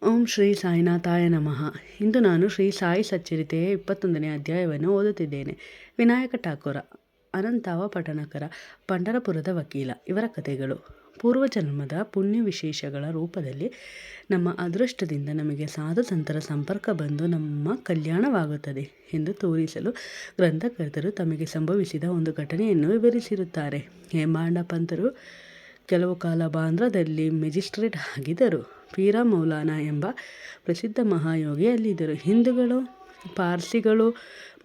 ಓಂ ಶ್ರೀ ಸಾಯಿನಾಥಾಯ ನಮಃ. ಇಂದು ನಾನು ಶ್ರೀ ಸಾಯಿ ಸಚ್ಚರಿತೆಯ 21ನೇ ಅಧ್ಯಾಯವನ್ನು ಓದುತ್ತಿದ್ದೇನೆ. ವಿನಾಯಕ ಠಾಕೂರ, ಅನಂತಾವ ಪಟಣಕರ, ಪಂಢರಪುರದ ವಕೀಲ. ಇವರ ಕಥೆಗಳು. ಪೂರ್ವಜನ್ಮದ ಪುಣ್ಯ ವಿಶೇಷಗಳ ರೂಪದಲ್ಲಿ ನಮ್ಮ ಅದೃಷ್ಟದಿಂದ ನಮಗೆ ಸಾಧು ಸಂತರ ಸಂಪರ್ಕ ಬಂದು ನಮ್ಮ ಕಲ್ಯಾಣವಾಗುತ್ತದೆ ಎಂದು ತೋರಿಸಲು ಗ್ರಂಥಕರ್ತರು ತಮಗೆ ಸಂಭವಿಸಿದ ಒಂದು ಘಟನೆಯನ್ನು ವಿವರಿಸಿರುತ್ತಾರೆ. ಹೇಮಾಂಡ ಪಂತರು ಕೆಲವು ಕಾಲ ಬಾಂದ್ರಾದಲ್ಲಿ ಮೆಜಿಸ್ಟ್ರೇಟ್ ಆಗಿದ್ದರು. ಪೀರ ಮೌಲಾನಾ ಎಂಬ ಪ್ರಸಿದ್ಧ ಮಹಾಯೋಗಿ ಅಲ್ಲಿದ್ದರು. ಹಿಂದೂಗಳು, ಪಾರ್ಸಿಗಳು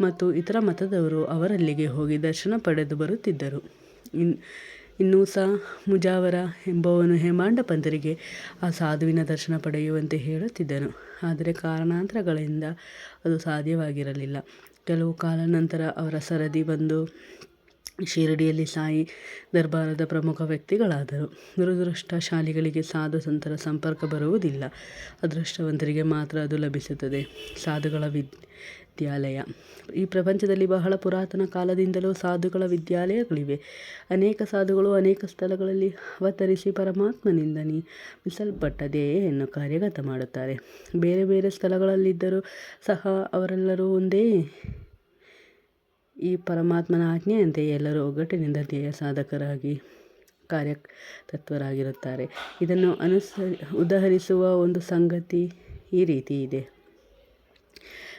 ಮತ್ತು ಇತರ ಮತದವರು ಅವರಲ್ಲಿಗೆ ಹೋಗಿ ದರ್ಶನ ಪಡೆದು ಬರುತ್ತಿದ್ದರು. ಇನ್ನೂಸ ಮುಜಾವರ ಎಂಬುವನು ಹೇಮಾಂಡ ಪಂತರಿಗೆ ಆ ಸಾಧುವಿನ ದರ್ಶನ ಪಡೆಯುವಂತೆ ಹೇಳುತ್ತಿದ್ದನು. ಆದರೆ ಕಾರಣಾಂತರಗಳಿಂದ ಅದು ಸಾಧ್ಯವಾಗಿರಲಿಲ್ಲ. ಕೆಲವು ಕಾಲ ನಂತರ ಅವರ ಸರದಿ ಬಂದು ಶಿರಡಿಯಲ್ಲಿ ಸಾಯಿ ದರ್ಬಾರದ ಪ್ರಮುಖ ವ್ಯಕ್ತಿಗಳಾದರು. ದುರದೃಷ್ಟಶಾಲಿಗಳಿಗೆ ಸಾಧು ಸಂತರ ಸಂಪರ್ಕ ಬರುವುದಿಲ್ಲ. ಅದೃಷ್ಟವಂತರಿಗೆ ಮಾತ್ರ ಅದು ಲಭಿಸುತ್ತದೆ. ಸಾಧುಗಳ ವಿದ್ಯಾಲಯ. ಈ ಪ್ರಪಂಚದಲ್ಲಿ ಬಹಳ ಪುರಾತನ ಕಾಲದಿಂದಲೂ ಸಾಧುಗಳ ವಿದ್ಯಾಲಯಗಳಿವೆ. ಅನೇಕ ಸಾಧುಗಳು ಅನೇಕ ಸ್ಥಳಗಳಲ್ಲಿ ಅವತರಿಸಿ ಪರಮಾತ್ಮನಿಂದ ನೇಮಿಸಲ್ಪಟ್ಟ ಧ್ಯೇಯವನ್ನು ಕಾರ್ಯಗತ ಮಾಡುತ್ತಾರೆ. ಬೇರೆ ಬೇರೆ ಸ್ಥಳಗಳಲ್ಲಿದ್ದರೂ ಸಹ ಅವರೆಲ್ಲರೂ ಒಂದೇ ಈ ಪರಮಾತ್ಮನ ಆಜ್ಞೆಯಂತೆ ಎಲ್ಲರೂ ಒಗ್ಗಟ್ಟಿನಿಂದ ಧ್ಯೇಯ ಸಾಧಕರಾಗಿ ಕಾರ್ಯತತ್ವರಾಗಿರುತ್ತಾರೆ. ಇದನ್ನು ಉದಾಹರಿಸುವ ಒಂದು ಸಂಗತಿ ಈ ರೀತಿ ಇದೆ.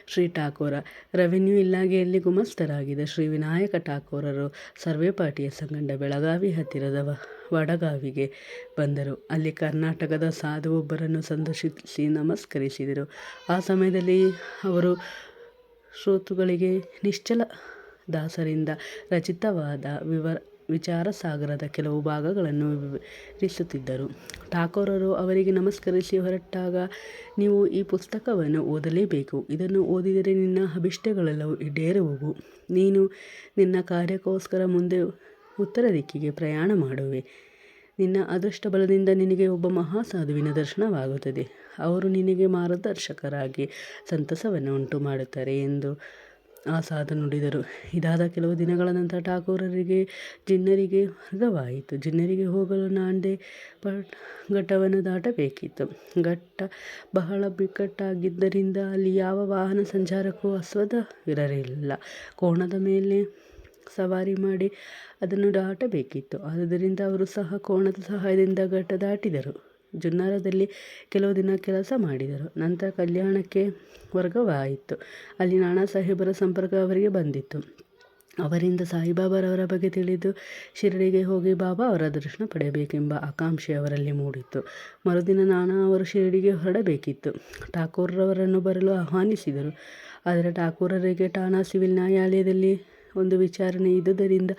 ಶ್ರೀ ಠಾಕೂರ ರೆವೆನ್ಯೂ ಇಲಾಖೆಯಲ್ಲಿ ಗುಮಾಸ್ತರಾಗಿದ್ದ ಶ್ರೀ ವಿನಾಯಕ ಠಾಕೂರರು ಸರ್ವೇಪಾಟಿಯ ಸಂಗಡ ಬೆಳಗಾವಿ ಹತ್ತಿರದ ವಡಗಾವಿಗೆ ಬಂದರು. ಅಲ್ಲಿ ಕರ್ನಾಟಕದ ಸಾಧು ಒಬ್ಬರನ್ನು ಸಂದರ್ಶಿಸಿ ನಮಸ್ಕರಿಸಿದರು. ಆ ಸಮಯದಲ್ಲಿ ಅವರು ಶ್ರೋತೃಗಳಿಗೆ ನಿಶ್ಚಲ ದಾಸರಿಂದ ರಚಿತವಾದ ವಿಚಾರಸಾಗರದ ಕೆಲವು ಭಾಗಗಳನ್ನು ವಿವರಿಸುತ್ತಿದ್ದರು. ಠಾಕೂರರು ಅವರಿಗೆ ನಮಸ್ಕರಿಸಿ ಹೊರಟಾಗ, ನೀವು ಈ ಪುಸ್ತಕವನ್ನು ಓದಲೇಬೇಕು. ಇದನ್ನು ಓದಿದರೆ ನಿನ್ನ ಅಭಿಷ್ಟಗಳೆಲ್ಲವೂ ಈಡೇರುವುವು. ನೀನು ನಿನ್ನ ಕಾರ್ಯಕ್ಕೋಸ್ಕರ ಮುಂದೆ ಉತ್ತರ ದಿಕ್ಕಿಗೆ ಪ್ರಯಾಣ ಮಾಡುವೆ. ನಿನ್ನ ಅದೃಷ್ಟ ಬಲದಿಂದ ನಿನಗೆ ಒಬ್ಬ ಮಹಾಸಾಧುವಿನ ದರ್ಶನವಾಗುತ್ತದೆ. ಅವರು ನಿನಗೆ ಮಾರ್ಗದರ್ಶಕರಾಗಿ ಸಂತಸವನ್ನು ಉಂಟು ಮಾಡುತ್ತಾರೆ ಎಂದು ಆ ಸಾಧು ನುಡಿದರು. ಇದಾದ ಕೆಲವು ದಿನಗಳ ನಂತರ ಠಾಕೂರರಿಗೆ ಜಿನ್ನರಿಗೆ ವರ್ಗವಾಯಿತು. ಜಿನ್ನರಿಗೆ ಹೋಗಲು ನಾಂಡೆ ಘಟ್ಟವನ್ನು ದಾಟಬೇಕಿತ್ತು. ಘಟ್ಟ ಬಹಳ ಬಿಕ್ಕಟ್ಟಾಗಿದ್ದರಿಂದ ಅಲ್ಲಿ ಯಾವ ವಾಹನ ಸಂಚಾರಕ್ಕೂ ಆಸ್ಪದವಿರಲಿಲ್ಲ. ಕೋಣದ ಮೇಲೆ ಸವಾರಿ ಮಾಡಿ ಅದನ್ನು ದಾಟಬೇಕಿತ್ತು. ಆದುದರಿಂದ ಅವರು ಸಹ ಕೋಣದ ಸಹಾಯದಿಂದ ಘಟ್ಟ ದಾಟಿದರು. ಜುನ್ನಾರದಲ್ಲಿ ಕೆಲವು ದಿನ ಕೆಲಸ ಮಾಡಿದರು. ನಂತರ ಕಲ್ಯಾಣಕ್ಕೆ ವರ್ಗವಾಯಿತು. ಅಲ್ಲಿ ನಾನಾ ಸಾಹೇಬರ ಸಂಪರ್ಕ ಅವರಿಗೆ ಬಂದಿತ್ತು. ಅವರಿಂದ ಸಾಯಿಬಾಬಾರವರ ಬಗ್ಗೆ ತಿಳಿದು ಶಿರಡಿಗೆ ಹೋಗಿ ಬಾಬಾ ಅವರ ದರ್ಶನ ಪಡೆಯಬೇಕೆಂಬ ಆಕಾಂಕ್ಷೆ ಅವರಲ್ಲಿ ಮೂಡಿತ್ತು. ಮರುದಿನ ನಾನಾ ಅವರು ಶಿರಡಿಗೆ ಹೊರಡಬೇಕಿತ್ತು. ಠಾಕೂರರವರನ್ನು ಬರಲು ಆಹ್ವಾನಿಸಿದರು. ಆದರೆ ಠಾಕೂರರಿಗೆ ಠಾಣಾ ಸಿವಿಲ್ ನ್ಯಾಯಾಲಯದಲ್ಲಿ ಒಂದು ವಿಚಾರಣೆ ಇದ್ದುದರಿಂದ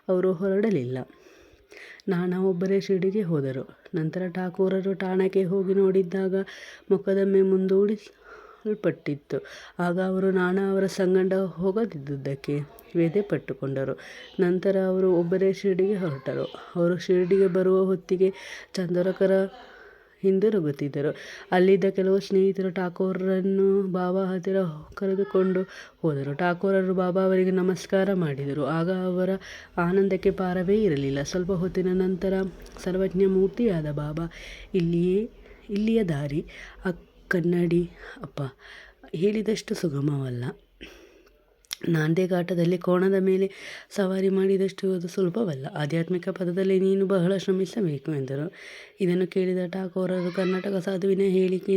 ಅವರು ಹೊರಡಲಿಲ್ಲ. ನಾನಾ ಒಬ್ಬರೇ ಶಿರಡಿಗೆ ಹೋದರು. ನಂತರ ಠಾಕೂರರು ಠಾಣೆಗೆ ಹೋಗಿ ನೋಡಿದಾಗ ಮೊಕದ್ದಮೆ ಮುಂದೂಡಲ್ಪಟ್ಟಿತ್ತು. ಆಗ ಅವರು ನಾನಾ ಅವರ ಸಂಗಡ ಹೋಗದಿದ್ದುದಕ್ಕೆ ವ್ಯಥೆಪಟ್ಟುಕೊಂಡರು. ನಂತರ ಅವರು ಒಬ್ಬರೇ ಶಿರಡಿಗೆ ಹೊರಟರು. ಅವರು ಶಿರಡಿಗೆ ಬರುವ ಹೊತ್ತಿಗೆ ಚಂದೋರಕರ ಹಿಂದಿರುಗುತ್ತಿದ್ದರು. ಅಲ್ಲಿದ್ದ ಕೆಲವು ಸ್ನೇಹಿತರು ಠಾಕೂರರನ್ನು ಬಾಬಾ ಹತ್ತಿರ ಕರೆದುಕೊಂಡು ಹೋದರು. ಠಾಕೂರರು ಬಾಬಾ ಅವರಿಗೆ ನಮಸ್ಕಾರ ಮಾಡಿದರು. ಆಗ ಅವರ ಆನಂದಕ್ಕೆ ಪಾರವೇ ಇರಲಿಲ್ಲ. ಸ್ವಲ್ಪ ಹೊತ್ತಿನ ನಂತರ ಸರ್ವಜ್ಞ ಮೂರ್ತಿಯಾದ ಬಾಬಾ, ಇಲ್ಲಿಯ ದಾರಿ ಕನ್ನಡಿ ಅಪ್ಪ ಹೇಳಿದಷ್ಟು ಸುಗಮವಲ್ಲ. ನಾಂಡೆ ಘಾಟದಲ್ಲಿ ಕೋಣದ ಮೇಲೆ ಸವಾರಿ ಮಾಡಿದಷ್ಟು ಅದು ಸುಲಭವಲ್ಲ. ಆಧ್ಯಾತ್ಮಿಕ ಪದದಲ್ಲಿ ನೀನು ಬಹಳ ಶ್ರಮಿಸಬೇಕು ಎಂದರು. ಇದನ್ನು ಕೇಳಿದ ಠಾಕೂರರು, ಕರ್ನಾಟಕ ಸಾಧುವಿನ ಹೇಳಿಕೆ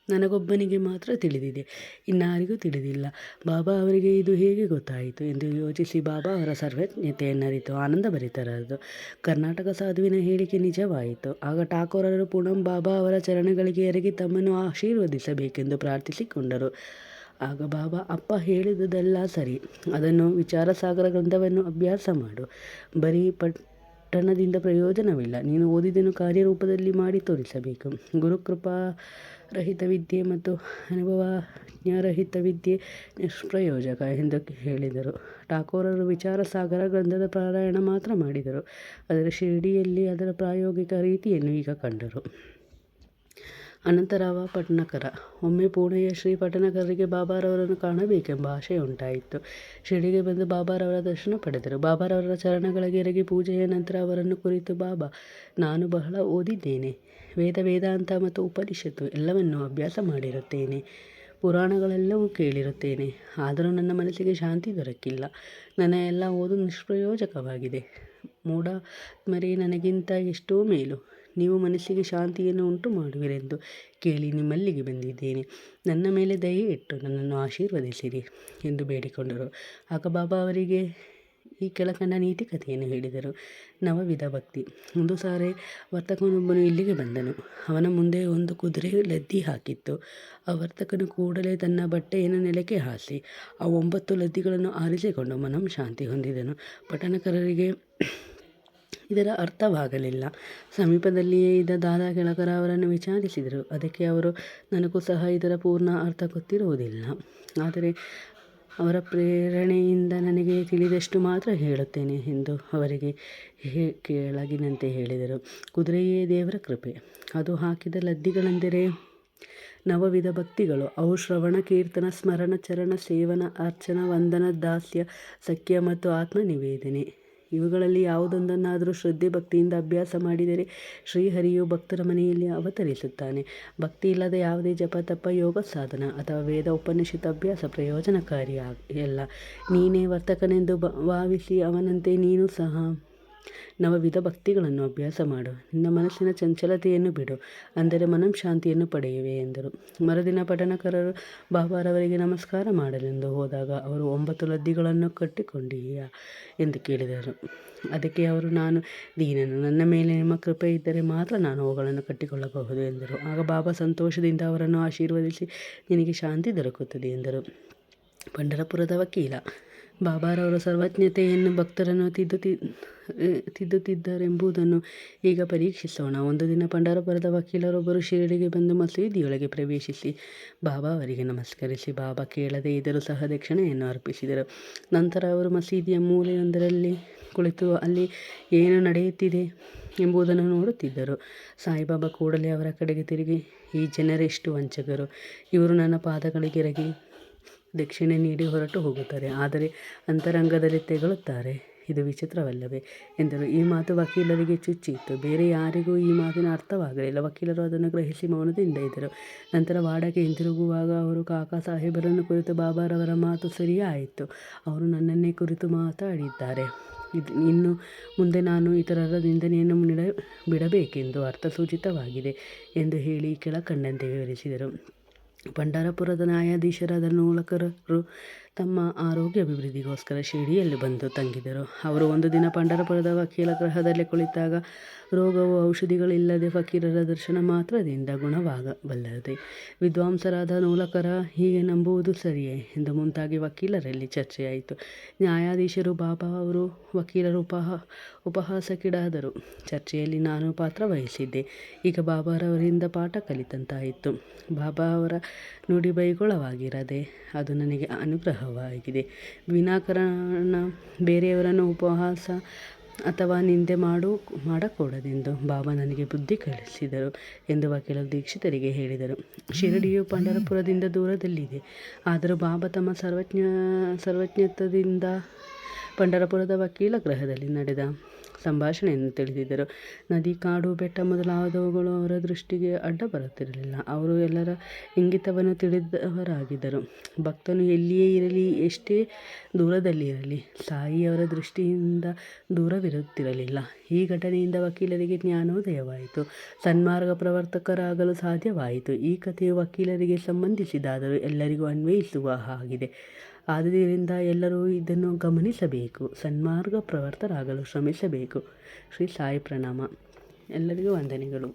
ನನಗೊಬ್ಬನಿಗೆ ಮಾತ್ರ ತಿಳಿದಿದೆ, ಇನ್ನಾರಿಗೂ ತಿಳಿದಿಲ್ಲ. ಬಾಬಾ ಅವರಿಗೆ ಇದು ಹೇಗೆ ಗೊತ್ತಾಯಿತು ಎಂದು ಯೋಚಿಸಿ ಬಾಬಾ ಅವರ ಸರ್ವಜ್ಞತೆಯನ್ನರಿತು ಆನಂದಭರಿತರಾದರು. ಕರ್ನಾಟಕ ಸಾಧುವಿನ ಹೇಳಿಕೆ ನಿಜವಾಯಿತು. ಆಗ ಠಾಕೂರರು ಪುನಃ ಬಾಬಾ ಅವರ ಚರಣಗಳಿಗೆ ಎರಗಿ ತಮ್ಮನ್ನು ಆಶೀರ್ವದಿಸಬೇಕೆಂದು ಪ್ರಾರ್ಥಿಸಿಕೊಂಡರು. ಆಗ ಬಾಬಾ, ಅಪ್ಪ ಹೇಳಿದುದೆಲ್ಲ ಸರಿ. ಅದನ್ನು ವಿಚಾರಸಾಗರ ಗ್ರಂಥವನ್ನು ಅಭ್ಯಾಸ ಮಾಡು. ಬರೀ ಪಠಣದಿಂದ ಪ್ರಯೋಜನವಿಲ್ಲ. ನೀನು ಓದಿದನ್ನು ಕಾರ್ಯರೂಪದಲ್ಲಿ ಮಾಡಿ ತೋರಿಸಬೇಕು. ಗುರುಕೃಪಾರಹಿತ ವಿದ್ಯೆ ಮತ್ತು ಅನುಭವಜ್ಞರಹಿತ ವಿದ್ಯೆ ನಿಷ್ಪ್ರಯೋಜಕ ಎಂದು ಹೇಳಿದರು. ಠಾಕೂರರು ವಿಚಾರಸಾಗರ ಗ್ರಂಥದ ಪಾರಾಯಣ ಮಾತ್ರ ಮಾಡಿದರು. ಆದರೆ ಶಿರಡಿಯಲ್ಲಿ ಅದರ ಪ್ರಾಯೋಗಿಕ ರೀತಿಯನ್ನು ಈಗ ಕಂಡರು. ಅನಂತರಾವ ಪಟ್ನಕರ. ಒಮ್ಮೆ ಪುಣೆಯ ಶ್ರೀ ಪಟ್ಟಣಕರರಿಗೆ ಬಾಬಾರವರನ್ನು ಕಾಣಬೇಕೆಂಬ ಆಶಯ ಉಂಟಾಯಿತು. ಶಿರಡಿಗೆ ಬಂದು ಬಾಬಾರವರ ದರ್ಶನ ಪಡೆದರು. ಬಾಬಾರವರ ಚರಣಗಳಿಗೆ ಎರಗಿ ಪೂಜೆಯ ನಂತರ ಅವರನ್ನು ಕುರಿತು, ಬಾಬಾ, ನಾನು ಬಹಳ ಓದಿದ್ದೇನೆ. ವೇದಾಂತ ಮತ್ತು ಉಪನಿಷತ್ತು ಎಲ್ಲವನ್ನೂ ಅಭ್ಯಾಸ ಮಾಡಿರುತ್ತೇನೆ. ಪುರಾಣಗಳೆಲ್ಲವೂ ಕೇಳಿರುತ್ತೇನೆ. ಆದರೂ ನನ್ನ ಮನಸ್ಸಿಗೆ ಶಾಂತಿ ದೊರಕಿಲ್ಲ. ನನ್ನ ಎಲ್ಲ ಓದು ನಿಷ್ಪ್ರಯೋಜಕವಾಗಿದೆ. ಮೂಢಾತ್ಮರೇ, ನನಗಿಂತ ಎಷ್ಟೋ ಮೇಲು ನೀವು ಮನಸ್ಸಿಗೆ ಶಾಂತಿಯನ್ನು ಉಂಟು ಮಾಡುವಿರೆಂದು ಕೇಳಿ ನಿಮ್ಮಲ್ಲಿಗೆ ಬಂದಿದ್ದೇನೆ. ನನ್ನ ಮೇಲೆ ದಯೆ ಇಟ್ಟು ನನ್ನನ್ನು ಆಶೀರ್ವದಿಸಿರಿ ಎಂದು ಬೇಡಿಕೊಂಡರು. ಆಗ ಬಾಬಾ ಅವರಿಗೆ ಈ ಕೆಳಕಂಡ ನೀತಿ ಕಥೆಯನ್ನು ಹೇಳಿದರು. ನವವಿಧ ಭಕ್ತಿ. ಒಂದು ಸಾರಿ ವರ್ತಕನೊಬ್ಬನು ಇಲ್ಲಿಗೆ ಬಂದನು. ಅವನ ಮುಂದೆ ಒಂದು ಕುದುರೆ ಲದ್ದಿ ಹಾಕಿತ್ತು. ಆ ವರ್ತಕನು ಕೂಡಲೇ ತನ್ನ ಬಟ್ಟೆಯನ್ನು ನೆಲಕ್ಕೆ ಹಾಸಿ ಆ 9 ಲದ್ದಿಗಳನ್ನು ಆರಿಸಿಕೊಂಡು ಮನಂ ಶಾಂತಿ ಹೊಂದಿದನು. ಪಟ್ಟಣಕರರಿಗೆ ಇದರ ಅರ್ಥವಾಗಲಿಲ್ಲ. ಸಮೀಪದಲ್ಲಿಯೇ ಇದ್ದ ದಾದಾ ಕೆಳಕರ ಅವರನ್ನು ವಿಚಾರಿಸಿದರು. ಅದಕ್ಕೆ ಅವರು, ನನಗೂ ಸಹ ಇದರ ಪೂರ್ಣ ಅರ್ಥ ಗೊತ್ತಿರುವುದಿಲ್ಲ, ಆದರೆ ಅವರ ಪ್ರೇರಣೆಯಿಂದ ನನಗೆ ತಿಳಿದಷ್ಟು ಮಾತ್ರ ಹೇಳುತ್ತೇನೆ ಎಂದು ಅವರಿಗೆ ಕೆಳಗಿನಂತೆ ಹೇಳಿದರು. ಕುದುರೆಯೇ ದೇವರ ಕೃಪೆ. ಅದು ಹಾಕಿದ ಲದ್ದಿಗಳೆಂದರೆ ನವವಿಧ ಭಕ್ತಿಗಳು. ಅವು ಶ್ರವಣ, ಕೀರ್ತನ, ಸ್ಮರಣ, ಚರಣ ಸೇವನ, ಅರ್ಚನ, ವಂದನ, ದಾಸ್ಯ, ಸಖ್ಯ ಮತ್ತು ಆತ್ಮನಿವೇದನೆ. ಇವುಗಳಲ್ಲಿ ಯಾವುದೊಂದನ್ನಾದರೂ ಶ್ರದ್ಧೆ ಭಕ್ತಿಯಿಂದ ಅಭ್ಯಾಸ ಮಾಡಿದರೆ ಶ್ರೀಹರಿಯು ಭಕ್ತರ ಮನೆಯಲ್ಲಿ ಅವತರಿಸುತ್ತಾನೆ. ಭಕ್ತಿ ಇಲ್ಲದ ಯಾವುದೇ ಜಪ, ತಪ, ಯೋಗ ಸಾಧನ ಅಥವಾ ವೇದ ಉಪನಿಷತ್ ಅಭ್ಯಾಸ ಪ್ರಯೋಜನಕಾರಿಯಲ್ಲ. ನೀನೇ ವರ್ತಕನೆಂದು ಭಾವಿಸಿ ಅವನಂತೆ ನೀನು ಸಹ ನವವಿಧ ಭಕ್ತಿಗಳನ್ನು ಅಭ್ಯಾಸ ಮಾಡು. ನಿನ್ನ ಮನಸ್ಸಿನ ಚಂಚಲತೆಯನ್ನು ಬಿಡು, ಅಂದರೆ ಮನಂ ಶಾಂತಿಯನ್ನು ಪಡೆಯುವೆ ಎಂದರು. ಮರುದಿನ ಪಟ್ಟಣಕರರು ಬಾಬಾರವರಿಗೆ ನಮಸ್ಕಾರ ಮಾಡಲೆಂದು ಹೋದಾಗ ಅವರು 9 ಲದ್ದಿಗಳನ್ನು ಕಟ್ಟಿಕೊಂಡೀಯಾ ಎಂದು ಕೇಳಿದರು. ಅದಕ್ಕೆ ಅವರು, ನಾನು ದೀನನು, ನನ್ನ ಮೇಲೆ ನಿಮ್ಮ ಕೃಪೆ ಇದ್ದರೆ ಮಾತ್ರ ನಾನು ಅವುಗಳನ್ನು ಕಟ್ಟಿಕೊಳ್ಳಬಹುದು ಎಂದರು. ಆಗ ಬಾಬಾ ಸಂತೋಷದಿಂದ ಅವರನ್ನು ಆಶೀರ್ವದಿಸಿ, ನಿನಗೆ ಶಾಂತಿ ದೊರಕುತ್ತದೆ ಎಂದರು. ಪಂಢರಪುರದ ವಕೀಲ. ಬಾಬಾರವರು ಸರ್ವಜ್ಞತೆಯನ್ನು ಭಕ್ತರನ್ನು ತಿದ್ದುತ್ತಿದ್ದರೆಂಬುದನ್ನು ಈಗ ಪರೀಕ್ಷಿಸೋಣ. ಒಂದು ದಿನ ಪಂಢರಪುರದ ವಕೀಲರೊಬ್ಬರು ಶಿರಡಿಗೆ ಬಂದು ಮಸೀದಿಯೊಳಗೆ ಪ್ರವೇಶಿಸಿ ಬಾಬಾ ಅವರಿಗೆ ನಮಸ್ಕರಿಸಿ, ಬಾಬಾ ಕೇಳದೇ ಇದ್ದರೂ ಸಹ ದಕ್ಷಿಣೆಯನ್ನು ಅರ್ಪಿಸಿದರು. ನಂತರ ಅವರು ಮಸೀದಿಯ ಮೂಲೆಯೊಂದರಲ್ಲಿ ಕುಳಿತು ಅಲ್ಲಿ ಏನು ನಡೆಯುತ್ತಿದೆ ಎಂಬುದನ್ನು ನೋಡುತ್ತಿದ್ದರು. ಸಾಯಿಬಾಬಾ ಕೂಡಲೇ ಅವರ ಕಡೆಗೆ ತಿರುಗಿ, ಈ ಜನರೆಷ್ಟು ವಂಚಕರು. ಇವರು ನನ್ನ ಪಾದಗಳಿಗೆರಗಿ ದಕ್ಷಿಣೆ ನೀಡಿ ಹೊರಟು ಹೋಗುತ್ತಾರೆ, ಆದರೆ ಅಂತರಂಗದಲ್ಲಿ ತೆಗಳುತ್ತಾರೆ. ಇದು ವಿಚಿತ್ರವಲ್ಲವೇ ಎಂದರು. ಈ ಮಾತು ವಕೀಲರಿಗೆ ಚುಚ್ಚಿತ್ತು. ಬೇರೆ ಯಾರಿಗೂ ಈ ಮಾತಿನ ಅರ್ಥವಾಗಲಿಲ್ಲ. ವಕೀಲರು ಅದನ್ನು ಗ್ರಹಿಸಿ ಮೌನದಿಂದ ಇದ್ದರು. ನಂತರ ವಾಡಕ್ಕೆ ಹಿಂತಿರುಗುವಾಗ ಅವರು, ಕಾಕಾ ಸಾಹೇಬರನ್ನು ಕುರಿತು ಬಾಬಾರವರ ಮಾತು ಸರಿಯಾಯಿತು. ಅವರು ನನ್ನನ್ನೇ ಕುರಿತು ಮಾತಾಡಿದ್ದಾರೆ. ಇನ್ನು ಮುಂದೆ ನಾನು ಇತರರ ನಿಂದನೆಯನ್ನು ಬಿಡಬೇಕೆಂದು ಅರ್ಥಸೂಚಿತವಾಗಿದೆ ಎಂದು ಹೇಳಿ ಕೆಳಕಂಡಂತೆ ವಿವರಿಸಿದರು. ಪಂಢರಪುರದ ನ್ಯಾಯಾಧೀಶರಾದ ನೂಲಕರರು ತಮ್ಮ ಆರೋಗ್ಯ ಅಭಿವೃದ್ಧಿಗೋಸ್ಕರ ಶಿರಡಿಯಲ್ಲಿ ಬಂದು ತಂಗಿದರು. ಅವರು ಒಂದು ದಿನ ಪಂಢರಪುರದ ವಕೀಲ ಗೃಹದಲ್ಲಿ ಕುಳಿತಾಗ, ರೋಗವು ಔಷಧಿಗಳಿಲ್ಲದೆ ಫಕೀರರ ದರ್ಶನ ಮಾತ್ರದಿಂದ ಗುಣವಾಗಬಲ್ಲದೆ. ವಿದ್ವಾಂಸರಾದ ನೂಲಕರ ಹೀಗೆ ನಂಬುವುದು ಸರಿಯೇ ಎಂದು ಮುಂತಾಗಿ ವಕೀಲರಲ್ಲಿ ಚರ್ಚೆಯಾಯಿತು. ನ್ಯಾಯಾಧೀಶರು, ಬಾಬಾ ಅವರು ವಕೀಲರು ಉಪಹಾಸಕ್ಕೀಡಾದರು. ಚರ್ಚೆಯಲ್ಲಿ ನಾನು ಪಾತ್ರ ವಹಿಸಿದ್ದೆ. ಈಗ ಬಾಬಾರವರಿಂದ ಪಾಠ ಕಲಿತಂತಾಯಿತು. ಬಾಬಾ ಅವರ ನುಡಿ ಬೈಗುಳವಾಗಿರದೆ ಅದು ನನಗೆ ಅನುಗ್ರಹವಾಗಿದೆ. ವಿನಾಕಾರಣ ಬೇರೆಯವರನ್ನು ಉಪಹಾಸ ಅಥವಾ ನಿಂದೆ ಮಾಡಕೂಡದೆಂದು ಬಾಬಾ ನನಗೆ ಬುದ್ಧಿ ಕಲಿಸಿದರು ಎಂದು ವಕೀಲರು ದೀಕ್ಷಿತರಿಗೆ ಹೇಳಿದರು. ಶಿರಡಿಯು ಪಂಢರಪುರದಿಂದ ದೂರದಲ್ಲಿದೆ. ಆದರೂ ಬಾಬಾ ತಮ್ಮ ಸರ್ವಜ್ಞತ್ವದಿಂದ ಪಂಢರಪುರದ ವಕೀಲ ಗೃಹದಲ್ಲಿ ನಡೆದ ಸಂಭಾಷಣೆಯನ್ನು ತಿಳಿದಿದ್ದರು. ನದಿ, ಕಾಡು, ಬೆಟ್ಟ ಮೊದಲಾದವುಗಳು ಅವರ ದೃಷ್ಟಿಗೆ ಅಡ್ಡ ಬರುತ್ತಿರಲಿಲ್ಲ. ಅವರು ಎಲ್ಲರ ಇಂಗಿತವನ್ನು ತಿಳಿದವರಾಗಿದ್ದರು. ಭಕ್ತನು ಎಲ್ಲಿಯೇ ಇರಲಿ, ಎಷ್ಟೇ ದೂರದಲ್ಲಿ ಇರಲಿ, ಸಾಯಿ ಅವರ ದೃಷ್ಟಿಯಿಂದ ದೂರವಿರುತ್ತಿರಲಿಲ್ಲ. ಈ ಘಟನೆಯಿಂದ ವಕೀಲರಿಗೆ ಜ್ಞಾನೋದಯವಾಯಿತು. ಸನ್ಮಾರ್ಗ ಪ್ರವರ್ತಕರಾಗಲು ಸಾಧ್ಯವಾಯಿತು. ಈ ಕಥೆಯು ವಕೀಲರಿಗೆ ಸಂಬಂಧಿಸಿದಾದರೂ ಎಲ್ಲರಿಗೂ ಅನ್ವಯಿಸುವ ಹಾಗಿದೆ. ಆದ್ದರಿಂದ ಎಲ್ಲರೂ ಇದನ್ನು ಗಮನಿಸಬೇಕು. ಸನ್ಮಾರ್ಗ ಪ್ರವರ್ತಕರಾಗಲು ಶ್ರಮಿಸಬೇಕು. ಶ್ರೀ ಸಾಯಿ ಪ್ರಣಾಮ. ಎಲ್ಲರಿಗೂ ವಂದನೆಗಳು.